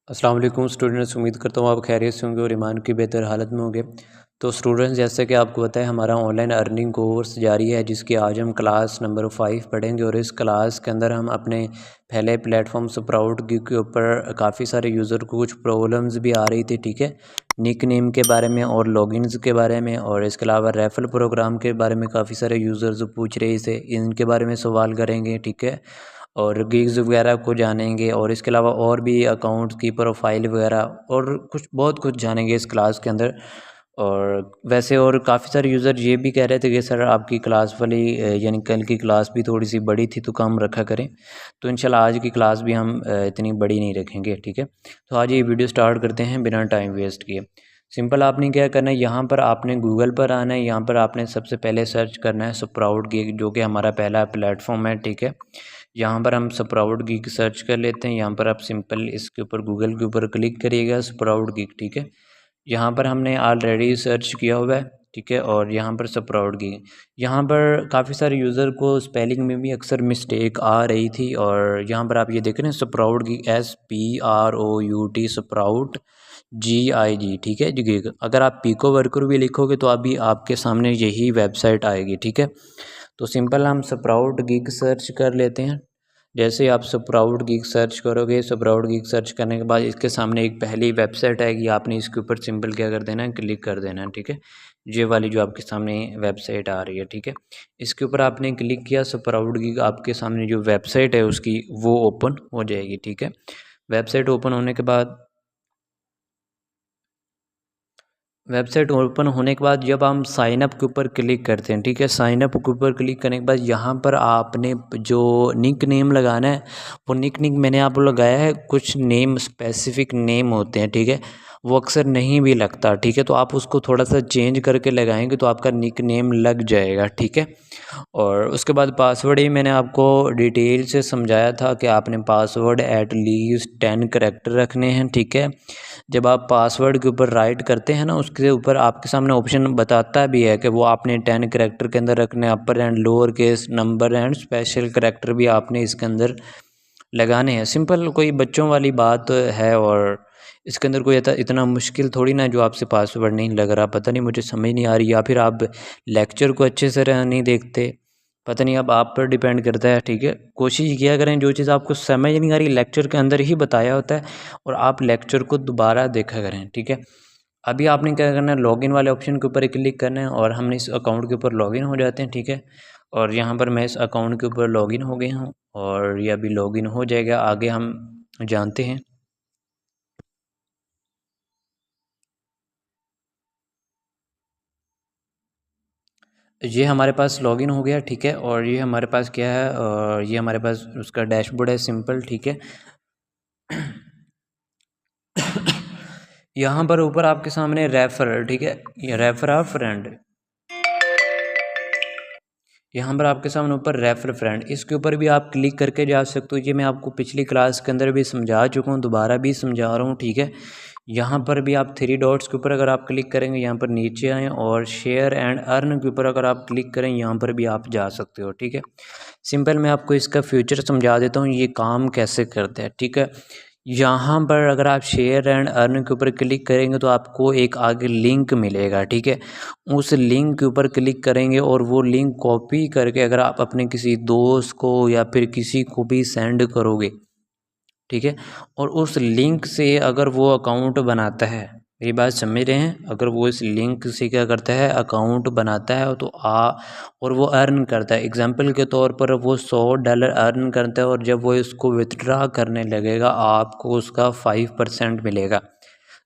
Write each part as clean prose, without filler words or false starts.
अस्सलाम वालेकुम स्टूडेंट्स, उम्मीद करता हूँ आप खैरियत से होंगे और ईमान की बेहतर हालत में होंगे। तो स्टूडेंट्स, जैसे कि आपको पता है हमारा ऑनलाइन अर्निंग कोर्स जारी है, जिसकी आज हम क्लास नंबर 5 पढ़ेंगे। और इस क्लास के अंदर हम अपने पहले प्लेटफॉर्म स्प्राउट के ऊपर काफ़ी सारे यूज़र को कुछ प्रॉब्लम्स भी आ रही थी, ठीक है, निक नेम के बारे में और लॉगिन्स के बारे में, और इसके अलावा रेफरल प्रोग्राम के बारे में काफ़ी सारे यूज़र्स पूछ रहे थे, इनके बारे में सवाल करेंगे, ठीक है, और गिग्स वगैरह को जानेंगे। और इसके अलावा और भी अकाउंट्स की प्रोफाइल वगैरह और कुछ बहुत कुछ जानेंगे इस क्लास के अंदर। और वैसे और काफ़ी सारे यूज़र ये भी कह रहे थे कि सर आपकी क्लास वाली यानी कल की क्लास भी थोड़ी सी बड़ी थी तो कम रखा करें। तो इंशाल्लाह आज की क्लास भी हम इतनी बड़ी नहीं रखेंगे, ठीक है। तो आज ये वीडियो स्टार्ट करते हैं बिना टाइम वेस्ट किए। सिंपल आपने क्या करना है, यहाँ पर आपने गूगल पर आना है, यहाँ पर आपने सबसे पहले सर्च करना है स्प्राउट गिग, जो कि हमारा पहला प्लेटफॉर्म है, ठीक है। यहाँ पर हम स्प्राउट गिग सर्च कर लेते हैं। यहाँ पर आप सिंपल इसके ऊपर गूगल के ऊपर क्लिक करिएगा, स्प्राउट गिग, ठीक है। यहाँ पर हमने ऑलरेडी सर्च किया हुआ है, ठीक है। और यहाँ पर स्प्राउट गिग, यहाँ पर काफ़ी सारे यूज़र को स्पेलिंग में भी अक्सर मिस्टेक आ रही थी। और यहाँ पर आप ये देख रहे हैं sprout gig, SPROUT, sprout GIG, ठीक है, गिग। अगर आप पिको वर्कर भी लिखोगे तो अभी आपके सामने यही वेबसाइट आएगी, ठीक है। तो सिंपल हम स्प्राउट गिग सर्च कर लेते हैं। जैसे ही आप स्प्राउट गिग सर्च करोगे, स्प्राउट गिग सर्च करने के बाद इसके सामने एक पहली वेबसाइट आएगी, आपने इसके ऊपर सिंपल क्या कर देना है, क्लिक कर देना है, ठीक है। ये वाली जो आपके सामने वेबसाइट आ रही है, ठीक है, इसके ऊपर आपने क्लिक किया, स्प्राउट गिग आपके सामने जो वेबसाइट है उसकी वो ओपन हो जाएगी, ठीक है। वेबसाइट ओपन होने के बाद वेबसाइट ओपन होने के बाद जब हम साइन अप के ऊपर क्लिक करते हैं, ठीक है, साइन अप के ऊपर क्लिक करने के बाद यहाँ पर आपने जो निक नेम लगाना है, वो निक मैंने आप लगाया है। कुछ नेम स्पेसिफिक नेम होते हैं, ठीक है, वो अक्सर नहीं भी लगता, ठीक है। तो आप उसको थोड़ा सा चेंज करके लगाएंगे तो आपका निक नेम लग जाएगा, ठीक है। और उसके बाद पासवर्ड ही मैंने आपको डिटेल से समझाया था कि आपने पासवर्ड एटलीस्ट 10 करैक्टर रखने हैं, ठीक है। जब आप पासवर्ड के ऊपर राइट करते हैं ना, उसके ऊपर आपके सामने ऑप्शन बताता भी है कि वो आपने 10 करैक्टर के अंदर रखने, upper and lower case number and special character भी आपने इसके अंदर लगाने हैं। सिंपल कोई बच्चों वाली बात है, और इसके अंदर कोई इतना मुश्किल थोड़ी ना जो आपसे पासवर्ड नहीं लग रहा। पता नहीं, मुझे समझ नहीं आ रही, या फिर आप लेक्चर को अच्छे से नहीं देखते, पता नहीं, अब आप पर डिपेंड करता है, ठीक है। कोशिश किया करें, जो चीज़ आपको समझ नहीं आ रही लेक्चर के अंदर ही बताया होता है, और आप लेक्चर को दोबारा देखा करें, ठीक है। अभी आपने क्या करना है, लॉगिन वाले ऑप्शन के ऊपर क्लिक करना है, और हमने इस अकाउंट के ऊपर लॉगिन हो जाते हैं, ठीक है। और यहाँ पर मैं इस अकाउंट के ऊपर लॉगिन हो गया हूँ, और ये अभी लॉगिन हो जाएगा। आगे हम जानते हैं। ये हमारे पास लॉगिन हो गया, ठीक है। और ये हमारे पास क्या है, और ये हमारे पास उसका डैशबोर्ड है, सिंपल, ठीक है। यहाँ पर ऊपर आपके सामने रेफर, ठीक है, ये रेफर आ फ्रेंड, यहाँ पर आपके सामने ऊपर रेफर फ्रेंड, इसके ऊपर भी आप क्लिक करके जा सकते हो। ये मैं आपको पिछली क्लास के अंदर भी समझा चुका हूँ, दोबारा भी समझा रहा हूँ, ठीक है। यहाँ पर भी आप 3 डॉट्स के ऊपर अगर आप क्लिक करेंगे, यहाँ पर नीचे आएँ, और शेयर एंड अर्न के ऊपर अगर आप क्लिक करें, यहाँ पर भी आप जा सकते हो, ठीक है। सिंपल मैं आपको इसका फ्यूचर समझा देता हूँ, ये काम कैसे करते हैं, ठीक है। यहाँ पर अगर आप शेयर एंड अर्न के ऊपर क्लिक करेंगे तो आपको एक आगे लिंक मिलेगा, ठीक है। उस लिंक के ऊपर क्लिक करेंगे, और वो लिंक कॉपी करके अगर आप अपने किसी दोस्त को या फिर किसी को भी सेंड करोगे, ठीक है, और उस लिंक से अगर वो अकाउंट बनाता है, मेरी बात समझ रहे हैं, अगर वो इस लिंक से क्या करता है, अकाउंट बनाता है, तो और वो अर्न करता है, एग्जांपल के तौर पर वो $100 अर्न करता है, और जब वो इसको विथड्रा करने लगेगा आपको उसका 5% मिलेगा।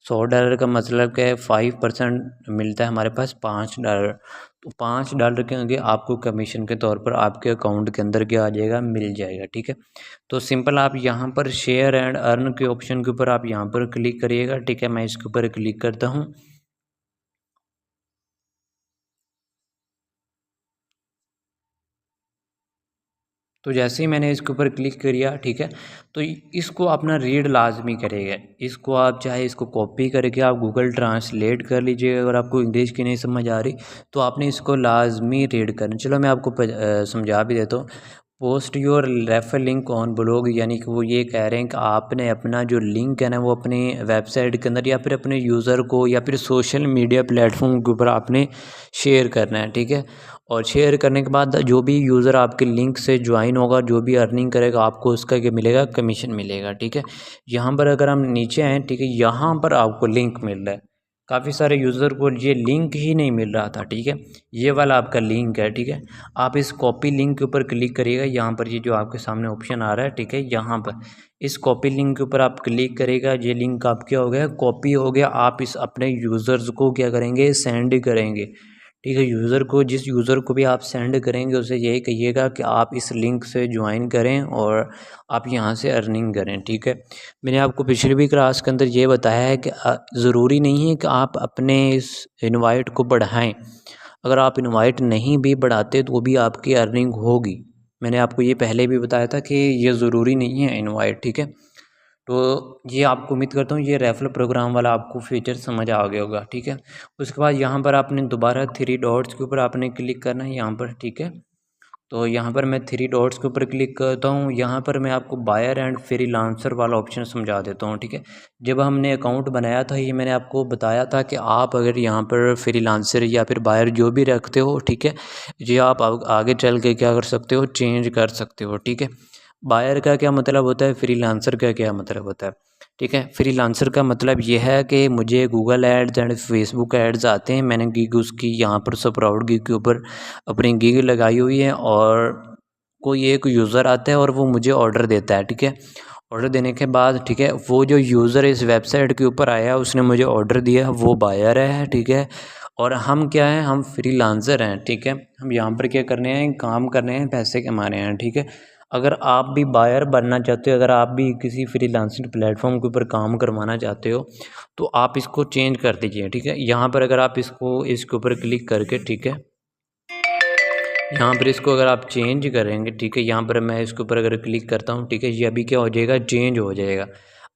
$100 का मतलब क्या है, 5% मिलता है हमारे पास $5। तो $5 के आगे आपको कमीशन के तौर पर आपके अकाउंट के अंदर क्या आ जाएगा, मिल जाएगा, ठीक है। तो सिंपल आप यहाँ पर शेयर एंड अर्न के ऑप्शन के ऊपर आप यहाँ पर क्लिक करिएगा, ठीक है। मैं इसके ऊपर क्लिक करता हूँ। तो जैसे ही मैंने इसके ऊपर क्लिक किया, ठीक है, तो इसको अपना रीड लाजमी करेगा। इसको आप चाहे इसको कॉपी करके आप गूगल ट्रांसलेट कर लीजिए, अगर आपको इंग्लिश की नहीं समझ आ रही तो आपने इसको लाजमी रीड करना। चलो मैं आपको समझा भी देता हूँ। Post your refer link on blog, यानी कि वो ये कह रहे हैं कि आपने अपना जो लिंक है ना वो अपने वेबसाइट के अंदर या फिर अपने यूज़र को या फिर सोशल मीडिया प्लेटफॉर्म के ऊपर आपने शेयर करना है, ठीक है। और शेयर करने के बाद जो भी यूज़र आपके लिंक से ज्वाइन होगा, जो भी अर्निंग करेगा, आपको उसका क्या मिलेगा, कमीशन मिलेगा, ठीक है। यहाँ पर अगर हम नीचे आएँ, ठीक है, यहाँ पर आपको लिंक मिल रहा है। काफ़ी सारे यूज़र को ये लिंक ही नहीं मिल रहा था, ठीक है। ये वाला आपका लिंक है, ठीक है। आप इस कॉपी लिंक के ऊपर क्लिक करिएगा, यहाँ पर ये जो आपके सामने ऑप्शन आ रहा है, ठीक है, यहाँ पर इस कॉपी लिंक के ऊपर आप क्लिक करेगा। ये लिंक आप क्या हो गया, कॉपी हो गया। आप इस अपने यूज़र्स को क्या करेंगे, सेंड करेंगे, ठीक है। यूज़र को, जिस यूज़र को भी आप सेंड करेंगे उसे यही कहिएगा कि आप इस लिंक से ज्वाइन करें और आप यहाँ से अर्निंग करें, ठीक है। मैंने आपको पिछली भी क्लास के अंदर ये बताया है कि ज़रूरी नहीं है कि आप अपने इस इनवाइट को बढ़ाएं। अगर आप इनवाइट नहीं भी बढ़ाते तो भी आपकी अर्निंग होगी। मैंने आपको ये पहले भी बताया था कि ये ज़रूरी नहीं है इनवाइट, ठीक है। तो ये आपको उम्मीद करता हूँ ये रेफरल प्रोग्राम वाला आपको फीचर समझ आ गया होगा, ठीक है। उसके बाद यहाँ पर आपने दोबारा 3 डॉट्स के ऊपर आपने क्लिक करना है यहाँ पर, ठीक है। तो यहाँ पर मैं 3 डॉट्स के ऊपर क्लिक करता हूँ। यहाँ पर मैं आपको बायर एंड फ्रीलांसर वाला ऑप्शन समझा देता हूँ, ठीक है। जब हमने अकाउंट बनाया था, ये मैंने आपको बताया था कि आप अगर यहाँ पर फ्रीलांसर या फिर बायर जो भी रखते हो, ठीक है, ये आप आगे चल के क्या कर सकते हो, चेंज कर सकते हो, ठीक है। बायर का क्या मतलब होता है, फ्रीलांसर का क्या मतलब होता है, ठीक है। फ्रीलांसर का मतलब ये है कि मुझे Google ads and Facebook ads आते हैं, मैंने गिग उसकी यहाँ पर स्प्राउट गिग के ऊपर अपनी गिग लगाई हुई है और कोई एक यूज़र आता है और वो मुझे ऑर्डर देता है, ठीक है। ऑर्डर देने के बाद, ठीक है, वो जो यूज़र इस वेबसाइट के ऊपर आया उसने मुझे ऑर्डर दिया, वो बायर है, ठीक है। और हम क्या हैं, हम फ्रीलांसर हैं, ठीक है। हम यहाँ पर क्या करने हैं, काम करने हैं, पैसे कमाने हैं, ठीक है। अगर आप भी बायर बनना चाहते हो, अगर आप भी किसी फ्रीलांसिंग प्लेटफॉर्म के ऊपर काम करवाना चाहते हो तो आप इसको चेंज कर दीजिए, ठीक है। यहाँ पर अगर आप इसके ऊपर क्लिक करके, ठीक है, यहाँ पर इसको अगर आप चेंज करेंगे, ठीक है, यहाँ पर मैं इसके ऊपर अगर क्लिक करता हूँ, ठीक है, ये अभी क्या हो जाएगा, चेंज हो जाएगा।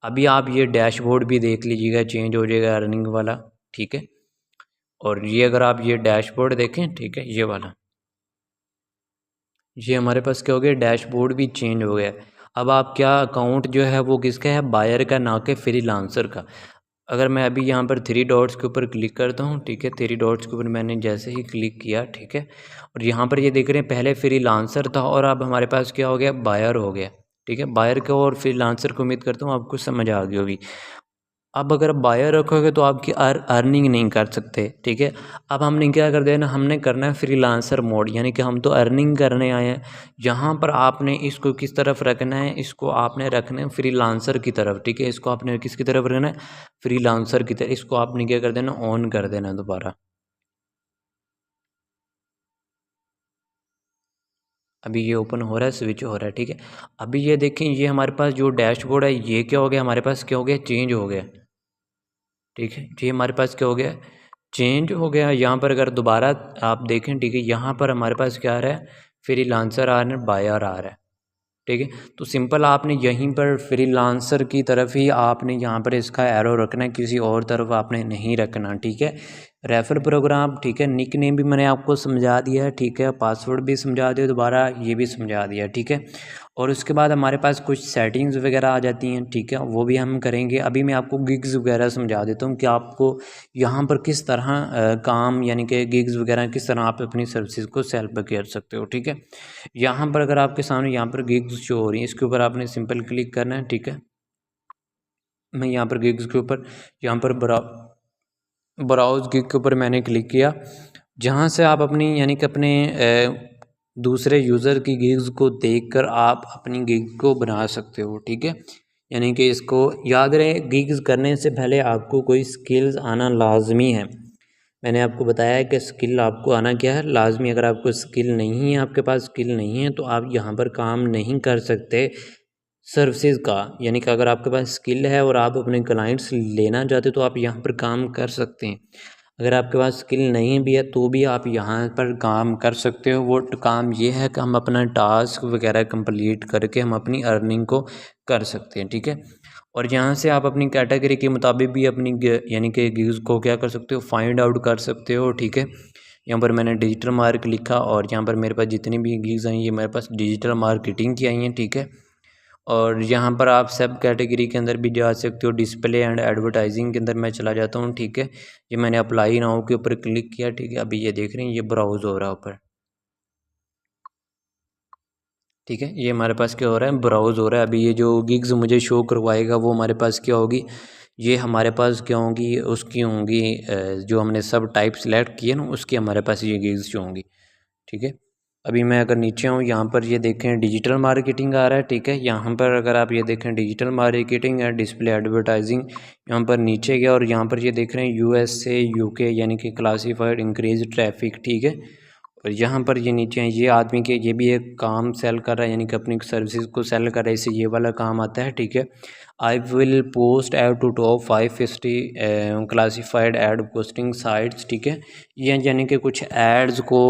अभी आप ये डैशबोर्ड भी देख लीजिएगा, चेंज हो जाएगा अर्निंग वाला, ठीक है। और ये अगर आप ये डैशबोर्ड देखें, ठीक है, ये वाला, ये हमारे पास क्या हो गया, डैशबोर्ड भी चेंज हो गया। अब आप क्या, अकाउंट जो है वो किसका है, बायर का, ना कि फ्रीलांसर का। अगर मैं अभी यहाँ पर 3 डॉट्स के ऊपर क्लिक करता हूँ, ठीक है, 3 डॉट्स के ऊपर मैंने जैसे ही क्लिक किया, ठीक है, और यहाँ पर ये देख रहे हैं पहले फ्रीलांसर था और अब हमारे पास क्या हो गया, बायर हो गया, ठीक है। बायर को और फ्रीलांसर को उम्मीद करता हूँ आपको समझ आ गई होगी। अब अगर बायर रखोगे तो आपकी अर्निंग नहीं कर सकते, ठीक है। अब हमने क्या कर देना, हमने करना है फ्रीलांसर मोड, यानी कि हम तो अर्निंग करने आए हैं। यहाँ पर आपने इसको किस तरफ रखना है, इसको आपने रखना है फ्रीलांसर की तरफ, ठीक है। इसको आपने किसकी तरफ रखना है, फ्रीलांसर की तरफ। इसको आपने क्या कर देना, ऑन कर देना दोबारा। अभी ये ओपन हो रहा है, स्विच हो रहा है, ठीक है। अभी ये देखें, ये हमारे पास जो डैशबोर्ड है ये क्या हो गया, हमारे पास क्या हो गया, चेंज हो गया, ठीक है। ये हमारे पास क्या हो गया, चेंज हो गया। यहाँ पर अगर दोबारा आप देखें, ठीक है, यहाँ पर हमारे पास क्या आ रहा है, फ्रीलांसर आ रहा है, बायर आ रहा है, ठीक है। तो सिंपल आपने यहीं पर फ्रीलांसर की तरफ ही आपने यहाँ पर इसका एरो रखना है, किसी और तरफ आपने नहीं रखना, ठीक है। रेफर प्रोग्राम, ठीक है, निक नेम भी मैंने आपको समझा दिया है, ठीक है, पासवर्ड भी समझा दिया दोबारा, ये भी समझा दिया, ठीक है। और उसके बाद हमारे पास कुछ सेटिंग्स वगैरह आ जाती हैं, ठीक है, वो भी हम करेंगे। अभी मैं आपको गिग्स वगैरह समझा देता हूँ कि आपको यहाँ पर किस तरह काम, यानी कि गिग्स वगैरह किस तरह आप अपनी सर्विसेज को सेल पर कर सकते हो, ठीक है। यहाँ पर अगर आपके सामने यहाँ पर गिग्स शो हो रही हैं, इसके ऊपर आपने सिंपल क्लिक करना है, ठीक है। मैं यहाँ पर गिग्स के ऊपर, यहाँ पर ब्राउज़ गिग के ऊपर मैंने क्लिक किया, जहाँ से आप अपनी, यानी कि अपने दूसरे यूज़र की गिग्स को देखकर आप अपनी गिग को बना सकते हो, ठीक है। यानी कि इसको याद रहे, गिग्स करने से पहले आपको कोई स्किल्स आना लाजमी है। मैंने आपको बताया है कि स्किल आपको आना क्या है, लाजमी। अगर आपको स्किल नहीं है, आपके पास स्किल नहीं है, तो आप यहाँ पर काम नहीं कर सकते सर्विसेज का। यानी कि अगर आपके पास स्किल है और आप अपने क्लाइंट्स लेना चाहते हो तो आप यहाँ पर काम कर सकते हैं। अगर आपके पास स्किल नहीं भी है तो भी आप यहाँ पर काम कर सकते हो। वो काम ये है कि हम अपना टास्क वगैरह कंप्लीट करके हम अपनी अर्निंग को कर सकते हैं, ठीक है। और यहाँ से आप अपनी कैटेगरी के मुताबिक भी अपनी यानी कि गिग्स को क्या कर सकते हो, फाइंड आउट कर सकते हो, ठीक है। यहाँ पर मैंने डिजिटल मार्क लिखा और यहाँ पर मेरे पास जितनी भी गिग्स आई ये मेरे पास डिजिटल मार्केटिंग की आई हैं, ठीक है। और यहाँ पर आप सब कैटेगरी के अंदर भी जा सकते हो, डिस्प्ले एंड एडवर्टाइजिंग के अंदर मैं चला जाता हूँ, ठीक है। ये मैंने अप्लाई नाउ के ऊपर क्लिक किया, ठीक है। अभी ये देख रहे हैं ये ब्राउज़ हो रहा है ऊपर, ठीक है। ये हमारे पास क्या हो रहा है, ब्राउज़ हो रहा है। अभी ये जो गिग्स मुझे शो करवाएगा वो हमारे पास क्या होगी, ये हमारे पास क्या होंगी, उसकी होंगी जो हमने सब टाइप सेलेक्ट किए ना उसकी हमारे पास ये गिग्स जो होंगी, ठीक है। अभी मैं अगर नीचे आऊँ यहाँ पर ये देखें डिजिटल मार्केटिंग आ रहा है, ठीक है। यहाँ पर अगर आप ये देखें डिजिटल मार्केटिंग है, डिस्प्ले एडवर्टाइजिंग, यहाँ पर नीचे गया और यहाँ पर ये देख रहे हैं यूएसए यूके यानी कि क्लासीफाइड इंक्रीज ट्रैफिक, ठीक है। और यहाँ पर ये नीचे हैं ये आदमी के, ये भी एक काम सेल कर रहा है यानी कि अपनी सर्विसेज को सेल कर रहा है, इसे ये वाला काम आता है, ठीक है। I will post ad to top 550 classified ad posting sites, ठीक है। ये यानी कि कुछ एड्स को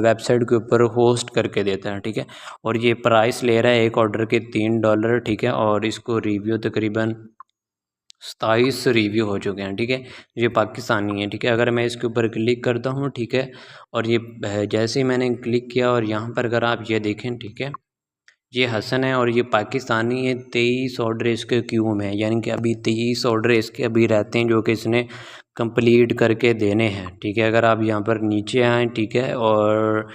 वेबसाइट के ऊपर होस्ट करके देता है, ठीक है। और ये प्राइस ले रहा है एक ऑर्डर के $3, ठीक है। और इसको रिव्यू तकरीबन 27 रिव्यू हो चुके हैं, ठीक है। ये पाकिस्तानी है, ठीक है। अगर मैं इसके ऊपर क्लिक करता हूँ, ठीक है, और ये जैसे ही मैंने क्लिक किया और यहाँ पर अगर आप ये देखें, ठीक है, ये हसन है और ये पाकिस्तानी है। 23 ऑर्डर इसके क्यू में है, यानी कि अभी 23 ऑर्डर इसके अभी रहते हैं जो कि इसने कंप्लीट करके देने हैं, ठीक है। अगर आप यहाँ पर नीचे आएँ, ठीक है, और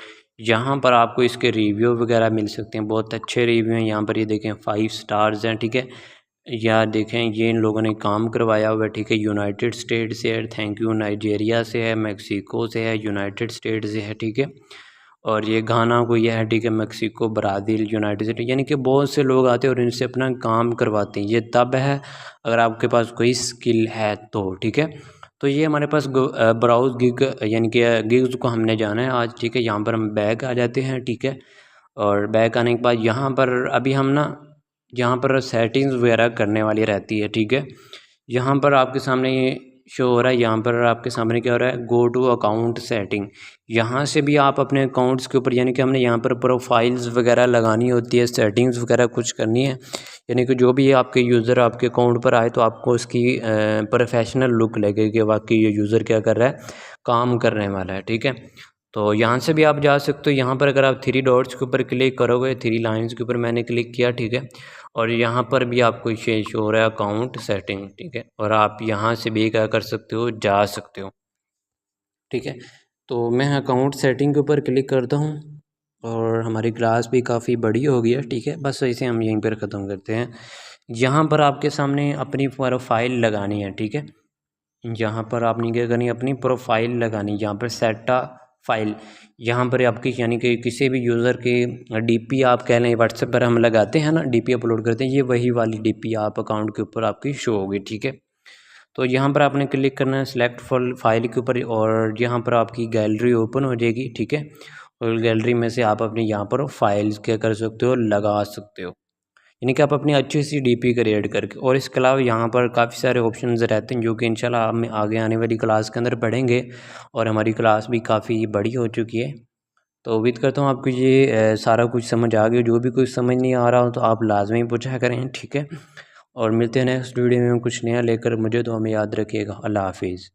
यहाँ पर आपको इसके रिव्यू वगैरह मिल सकते हैं, बहुत अच्छे रिव्यू हैं। यहाँ पर ये देखें 5 स्टार्स हैं, ठीक है। या देखें ये इन लोगों ने काम करवाया हुआ है, ठीक है। यूनाइटेड स्टेट से है, थैंक यू नाइजीरिया से है, मेक्सिको से है, यूनाइटेड स्टेट से है, ठीक है। और ये घाना को यह है, ठीक है, मेक्सिको, ब्राज़ील, यूनाइटेड स्टेट, यानी कि बहुत से लोग आते हैं और इनसे अपना काम करवाते हैं। ये तब है अगर आपके पास कोई स्किल है तो, ठीक है। तो ये हमारे पास ब्राउज़ गिग यानी कि गिग्स को हमने जाना है आज, ठीक है। यहाँ पर हम बैक आ जाते हैं, ठीक है। और बैक आने के बाद यहाँ पर अभी हम ना यहाँ पर सेटिंग्स वगैरह करने वाली रहती है, ठीक है। यहाँ पर आपके सामने ये शो हो रहा है, यहाँ पर आपके सामने क्या हो रहा है, गो टू अकाउंट सेटिंग। यहाँ से भी आप अपने अकाउंट्स के ऊपर यानी कि हमने यहाँ पर प्रोफाइल्स वगैरह लगानी होती है, सेटिंग्स वगैरह कुछ करनी है, यानी कि जो भी आपके यूज़र आपके अकाउंट पर आए तो आपको उसकी प्रोफेशनल लुक लगेगी कि वाकई ये यूज़र क्या कर रहा है, काम करने वाला है, ठीक है। तो यहाँ से भी आप जा सकते हो। यहाँ पर अगर आप 3 डॉट्स के ऊपर क्लिक करोगे, 3 लाइंस के ऊपर मैंने क्लिक किया, ठीक है। और यहाँ पर भी आपको ये शो हो रहा है अकाउंट सेटिंग, ठीक है। और आप यहाँ से भी क्या कर सकते हो, जा सकते हो, ठीक है। तो मैं अकाउंट सेटिंग के ऊपर क्लिक करता हूँ और हमारी क्लास भी काफ़ी बड़ी हो गई है, ठीक है। बस इसे हम यहीं पर ख़त्म करते हैं। यहाँ पर आपके सामने अपनी प्रोफाइल लगानी है, ठीक है। यहाँ पर आपने क्या करनी है, अपनी प्रोफाइल लगानी, यहाँ पर सेटा फाइल, यहाँ पर आपकी यानी कि किसी भी यूज़र के डीपी आप कह लें, व्हाट्सएप पर हम लगाते हैं ना डीपी अपलोड करते हैं, ये वही वाली डीपी आप अकाउंट के ऊपर आपकी शो होगी, ठीक है। तो यहाँ पर आपने क्लिक करना है सिलेक्ट फाइल के ऊपर और यहाँ पर आपकी गैलरी ओपन हो जाएगी, ठीक है। और गैलरी में से आप अपने यहाँ पर फाइल्स क्या कर सकते हो, लगा सकते हो, यानी कि आप अपनी अच्छी सी डीपी क्रिएट करके। और इसके अलावा यहाँ पर काफ़ी सारे ऑप्शंस रहते हैं जो कि इंशाल्लाह हम आगे आने वाली क्लास के अंदर पढ़ेंगे और हमारी क्लास भी काफ़ी बड़ी हो चुकी है। तो उम्मीद करता हूँ आपको ये सारा कुछ समझ आ गया। जो भी कुछ समझ नहीं आ रहा हो तो आप लाजमी पूछा करें, ठीक है। और मिलते हैं नेक्स्ट वीडियो में कुछ नया लेकर। मुझे तो हमें याद रखिएगा। अल्लाह हाफिज़।